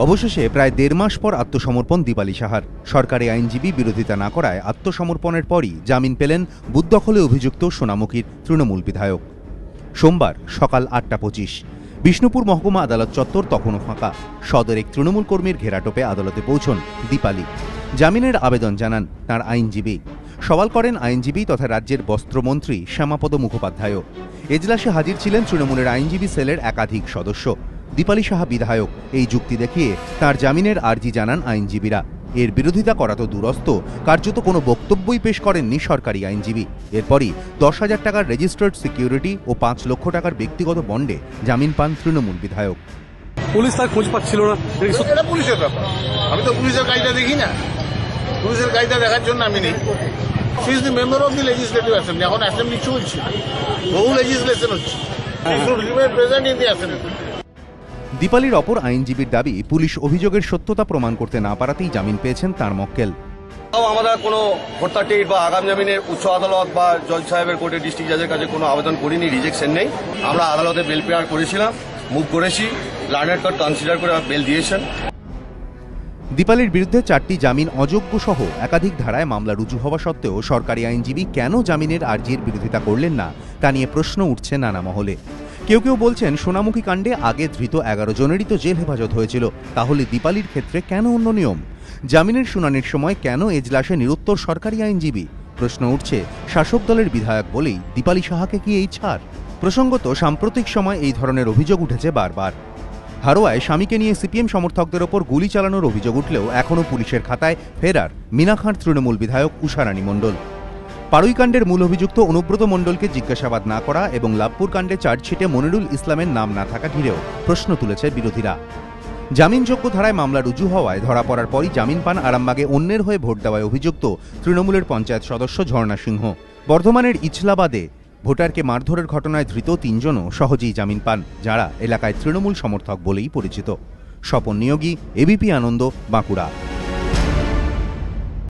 অবশেষে প্রায় ১.৫ মাস পর আত্মসমর্পণ দীপালি সাহার। সরকারি আইনজীবী বিরোধিতা না করায় আত্মসমর্পণের পরই জামিন পেলেন বুথ দখলে অভিযুক্ত সোনামুখীর তৃণমূল বিধায়ক। সোমবার সকাল ৮টা ২৫ বিষ্ণুপুর মহকুমা আদালত চত্বর তখনও ফাঁকা। সদর এক তৃণমূল কর্মীর ঘেরাটোপে আদালতে পৌঁছন দীপালি। জামিনের আবেদন জানান তাঁর আইনজীবী। সওয়াল করেন আইনজীবী তথা রাজ্যের বস্ত্রমন্ত্রী শ্যামাপদ মুখোপাধ্যায়ও। এজলাসে হাজির ছিলেন তৃণমূলের আইনজীবী সেলের একাধিক সদস্য। দীপালি সাহা বিধায়ক এই যুক্তি দেখিয়ে তাঁর জামিনের আর্জি জানান আইনজীবীরা। এর বিরোধিতা করা তো দূরস্থ, কার্যত কোনো বক্তব্যই পেশ করেননি সরকারি আইনজীবী। এরপরই ১০,০০০ টাকার রেজিস্টার্ড সিকিউরিটি ও ৫ লক্ষ টাকার ব্যক্তিগত বন্ডে জামিন পান তৃণমূল বিধায়ক। পুলিশ তার খোঁজ পাচ্ছিল না। এটা পুলিশের ব্যাপার, আমি তো পুলিশের কাজটা দেখি না। পুলিশের কাজটা দেখার জন্য আমি নেই। She is the member of the legislative assembly. এখন অ্যাসেম্বলি চলছে, বহু লেজিসলেশন হচ্ছে। Present in the assembly. দীপালির অপর আইনজীবীর দাবি, পুলিশ অভিযোগের সত্যতা প্রমাণ করতে না পারাতেই জামিন পেয়েছেন তাঁর মক্কেল। আমরা কোনো হত্যা টিট বা আগাম জামিনের উচ্চ আদালত বা জজ সাহেবের কোর্টে ডিস্ট্রিক্ট জাজের কাছে কোনো আবেদন করিনি, রিজেকশন নেই। আমরা আদালতে বেল প্রেয়ার করেছিলাম, মুভ করেছি, লার্নার কোর্ট কনসিডার করে বেল দিয়েছেন। দীপালির বিরুদ্ধে 4টি জামিন অযোগ্য সহ একাধিক ধারায় মামলা রুজু হওয়া সত্ত্বেও সরকারি আইনজীবী কেন জামিনের আর্জির বিরোধিতা করলেন না, তা নিয়ে প্রশ্ন উঠছে নানা মহলে। কেউ কেউ বলছেন, সোনামুখী কাণ্ডে আগে ধৃত 11 জনেরই তো জেল হেফাজত হয়েছিল, তাহলে দীপালির ক্ষেত্রে কেন অন্য নিয়ম? জামিনের শুনানির সময় কেন এজলাসে নিরুত্তর সরকারি আইনজীবী? প্রশ্ন উঠছে, শাসক দলের বিধায়ক বলেই দীপালি সাহাকে কি এই ছাড়? প্রসঙ্গত, সাম্প্রতিক সময় এই ধরনের অভিযোগ উঠেছে বারবার। হারোয়ায় স্বামীকে নিয়ে সিপিএম সমর্থকদের ওপর গুলি চালানোর অভিযোগ উঠলেও এখনও পুলিশের খাতায় ফেরার মিনাখাঁর তৃণমূল বিধায়ক উষারানী মণ্ডল। পাড়ুইকাণ্ডের মূল অভিযুক্ত অনুব্রত মণ্ডলকে জিজ্ঞাসাবাদ না করা এবং লাভপুর কাণ্ডে চার্জশিটে মনিরুল ইসলামের নাম না থাকা ঘিরেও প্রশ্ন তুলেছে বিরোধীরা। জামিনযোগ্য ধারায় মামলা রুজু হওয়ায় ধরা পড়ার পরই জামিন পান আরামবাগে অন্যের হয়ে ভোট দেওয়ায় অভিযুক্ত তৃণমূলের পঞ্চায়েত সদস্য ঝর্ণা সিংহ। বর্ধমানের ইছলাবাদে ভোটারকে মারধরের ঘটনায় ধৃত 3 জনও সহজেই জামিন পান, যারা এলাকায় তৃণমূল সমর্থক বলেই পরিচিত। স্বপন নিয়োগী, এবিপি আনন্দ, বাঁকুড়া।